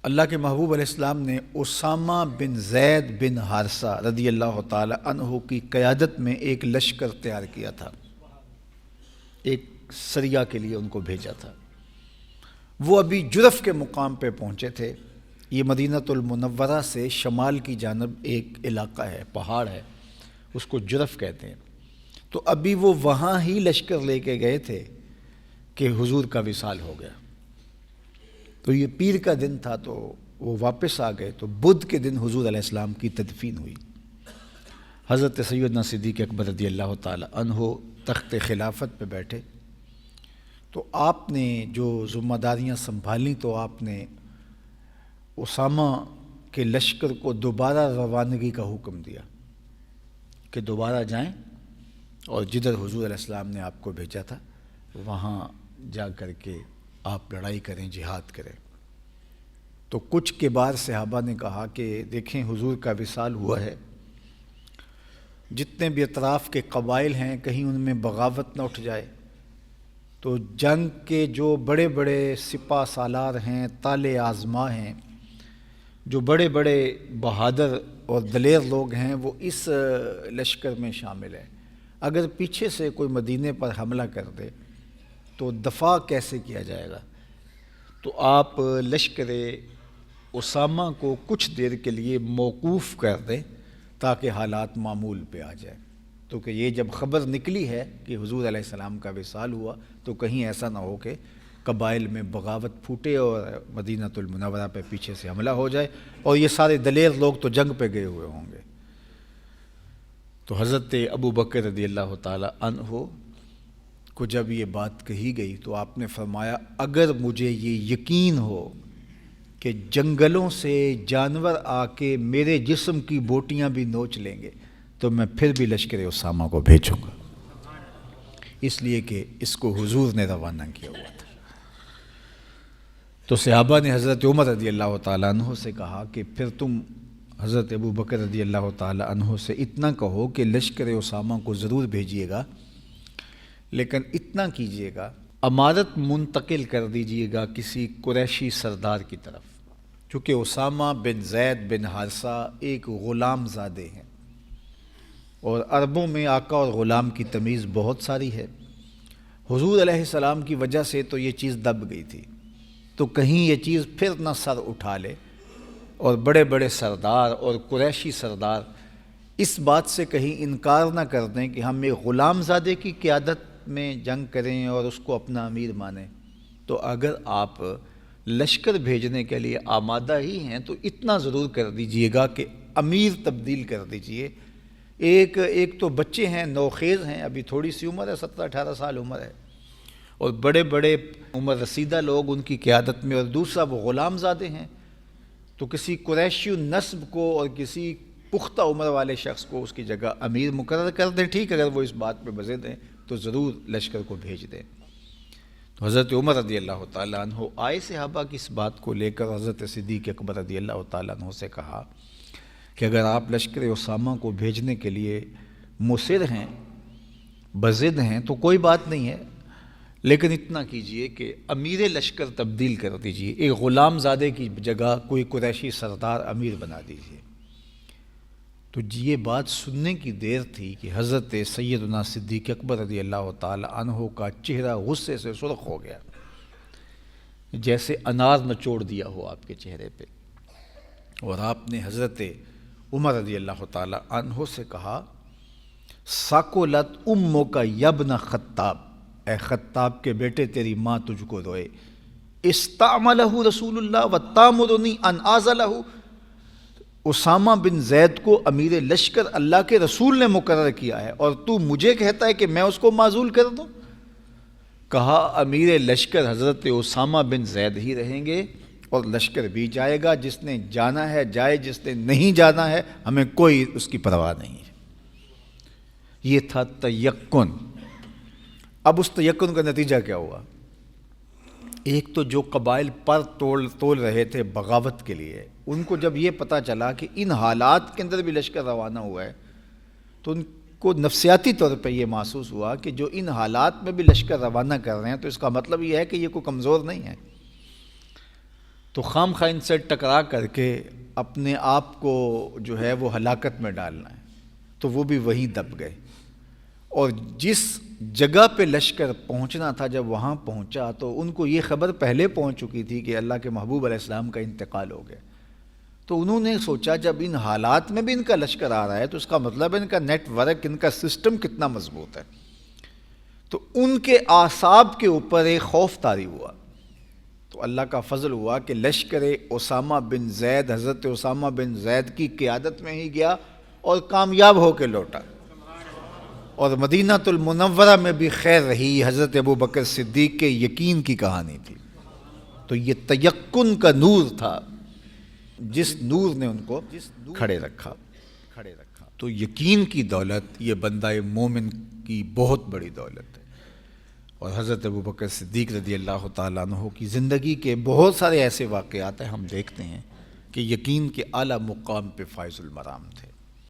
اللہ کے محبوب علیہ السلام نے اسامہ بن زید بن حارثہ رضی اللہ تعالی عنہ کی قیادت میں ایک لشکر تیار کیا تھا، ایک سریہ کے لیے ان کو بھیجا تھا۔ وہ ابھی جرف کے مقام پہ پہنچے تھے۔ یہ مدینہ المنورہ سے شمال کی جانب ایک علاقہ ہے، پہاڑ ہے، اس کو جرف کہتے ہیں۔ تو ابھی وہ وہاں ہی لشکر لے کے گئے تھے کہ حضور کا وصال ہو گیا۔ تو یہ پیر کا دن تھا، تو وہ واپس آ گئے۔ تو بدھ کے دن حضور علیہ السلام کی تدفین ہوئی۔ حضرت سیدنا صدیق اکبر رضی اللہ تعالی عنہ تخت خلافت پہ بیٹھے، تو آپ نے جو ذمہ داریاں سنبھالیں تو آپ نے اسامہ کے لشکر کو دوبارہ روانگی کا حکم دیا کہ دوبارہ جائیں اور جدھر حضور علیہ السلام نے آپ کو بھیجا تھا وہاں جا کر کے آپ لڑائی کریں، جہاد کریں۔ تو کچھ کبار صحابہ نے کہا کہ دیکھیں حضور کا وصال ہوا ہے، جتنے بھی اطراف کے قبائل ہیں کہیں ان میں بغاوت نہ اٹھ جائے، تو جنگ کے جو بڑے بڑے سپہ سالار ہیں، تالے آزما ہیں، جو بڑے بڑے بہادر اور دلیر لوگ ہیں، وہ اس لشکر میں شامل ہیں۔ اگر پیچھے سے کوئی مدینے پر حملہ کر دے تو دفاع کیسے کیا جائے گا؟ تو آپ لشکر اسامہ کو کچھ دیر کے لیے موقوف کر دیں تاکہ حالات معمول پہ آ جائیں۔ تو کہ یہ جب خبر نکلی ہے کہ حضور علیہ السلام کا وصال ہوا تو کہیں ایسا نہ ہو کہ قبائل میں بغاوت پھوٹے اور مدینہ المنورہ پہ پیچھے سے حملہ ہو جائے، اور یہ سارے دلیر لوگ تو جنگ پہ گئے ہوئے ہوں گے۔ تو حضرت ابو بکر رضی اللہ تعالی عنہ کو جب یہ بات کہی گئی تو آپ نے فرمایا اگر مجھے یہ یقین ہو کہ جنگلوں سے جانور آ کے میرے جسم کی بوٹیاں بھی نوچ لیں گے تو میں پھر بھی لشکر اسامہ کو بھیجوں گا، اس لیے کہ اس کو حضور نے روانہ کیا ہوا تھا۔ تو صحابہ نے حضرت عمر رضی اللہ تعالیٰ عنہ سے کہا کہ پھر تم حضرت ابو بکر رضی اللہ تعالیٰ عنہ سے اتنا کہو کہ لشکر اسامہ کو ضرور بھیجیے گا، لیکن اتنا کیجیے گا امارت منتقل کر دیجیے گا کسی قریشی سردار کی طرف، چونکہ اسامہ بن زید بن حارثہ ایک غلام زادے ہیں، اور عربوں میں آقا اور غلام کی تمیز بہت ساری ہے۔ حضور علیہ السلام کی وجہ سے تو یہ چیز دب گئی تھی، تو کہیں یہ چیز پھر نہ سر اٹھا لے اور بڑے بڑے سردار اور قریشی سردار اس بات سے کہیں انکار نہ کر دیں کہ ہم ایک غلام زادے کی قیادت میں جنگ کریں اور اس کو اپنا امیر مانیں۔ تو اگر آپ لشکر بھیجنے کے لیے آمادہ ہی ہیں تو اتنا ضرور کر دیجئے گا کہ امیر تبدیل کر دیجئے۔ ایک تو بچے ہیں، نوخیز ہیں، ابھی تھوڑی سی عمر ہے، 17-18 سال عمر ہے، اور بڑے بڑے عمر رسیدہ لوگ ان کی قیادت میں، اور دوسرا وہ غلام زادے ہیں۔ تو کسی قریشی نسب کو اور کسی پختہ عمر والے شخص کو اس کی جگہ امیر مقرر کر دیں، ٹھیک، اگر وہ اس بات پہ بضد ہیں تو ضرور لشکر کو بھیج دیں۔ تو حضرت عمر رضی اللہ تعالیٰ عنہ آئے صحابہ کی اس بات کو لے کر حضرت صدیق اکبر رضی اللہ تعالیٰ عنہ سے کہا کہ اگر آپ لشکر اسامہ کو بھیجنے کے لیے مصر ہیں، بضد ہیں، تو کوئی بات نہیں ہے، لیکن اتنا کیجئے کہ امیر لشکر تبدیل کر دیجئے، ایک غلام زادے کی جگہ کوئی قریشی سردار امیر بنا دیجئے۔ تو یہ بات سننے کی دیر تھی کہ حضرت سیدنا صدیق اکبر رضی اللہ تعالی عنہ کا چہرہ غصے سے سرخ ہو گیا، جیسے انار نچوڑ دیا ہو آپ کے چہرے پہ، اور آپ نے حضرت عمر رضی اللہ تعالی عنہ سے کہا ساکولت امک یبن خطاب، اے خطاب کے بیٹے تیری ماں تجھ کو روئے، استعملہ رسول اللہ وتامرنی ان اعزلہ، اسامہ بن زید کو امیر لشکر اللہ کے رسول نے مقرر کیا ہے اور تو مجھے کہتا ہے کہ میں اس کو معزول کر دوں؟ کہا امیر لشکر حضرت اسامہ بن زید ہی رہیں گے، اور لشکر بھی جائے گا، جس نے جانا ہے جائے، جس نے نہیں جانا ہے ہمیں کوئی اس کی پرواہ نہیں ہے۔ یہ تھا تیقن۔ اب اس تیقن کا نتیجہ کیا ہوا؟ ایک تو جو قبائل پر تول رہے تھے بغاوت کے لیے، ان کو جب یہ پتہ چلا کہ ان حالات کے اندر بھی لشکر روانہ ہوا ہے تو ان کو نفسیاتی طور پہ یہ محسوس ہوا کہ جو ان حالات میں بھی لشکر روانہ کر رہے ہیں تو اس کا مطلب یہ ہے کہ یہ کوئی کمزور نہیں ہے۔ تو خام خواہ ان سے ٹکرا کر کے اپنے آپ کو جو ہے وہ ہلاکت میں ڈالنا ہے، تو وہ بھی وہیں دب گئے۔ اور جس جگہ پہ لشکر پہنچنا تھا جب وہاں پہنچا تو ان کو یہ خبر پہلے پہنچ چکی تھی کہ اللہ کے محبوب علیہ السلام کا انتقال ہو گیا۔ تو انہوں نے سوچا جب ان حالات میں بھی ان کا لشکر آ رہا ہے تو اس کا مطلب ان کا نیٹ ورک، ان کا سسٹم کتنا مضبوط ہے۔ تو ان کے اعصاب کے اوپر ایک خوف طاری ہوا۔ تو اللہ کا فضل ہوا کہ لشکر اسامہ بن زید حضرت اسامہ بن زید کی قیادت میں ہی گیا اور کامیاب ہو کے لوٹا، اور مدینہ المنورہ میں بھی خیر رہی۔ حضرت ابوبکر صدیق کے یقین کی کہانی تھی۔ تو یہ تیقن کا نور تھا جس نور نے ان کو کھڑے رکھا۔ تو یقین کی دولت یہ بندہ مومن کی بہت بڑی دولت ہے۔ اور حضرت ابوبکر صدیق رضی اللہ تعالیٰ عنہ کی زندگی کے بہت سارے ایسے واقعات ہیں، ہم دیکھتے ہیں کہ یقین کے اعلیٰ مقام پہ فائز المرام تھے۔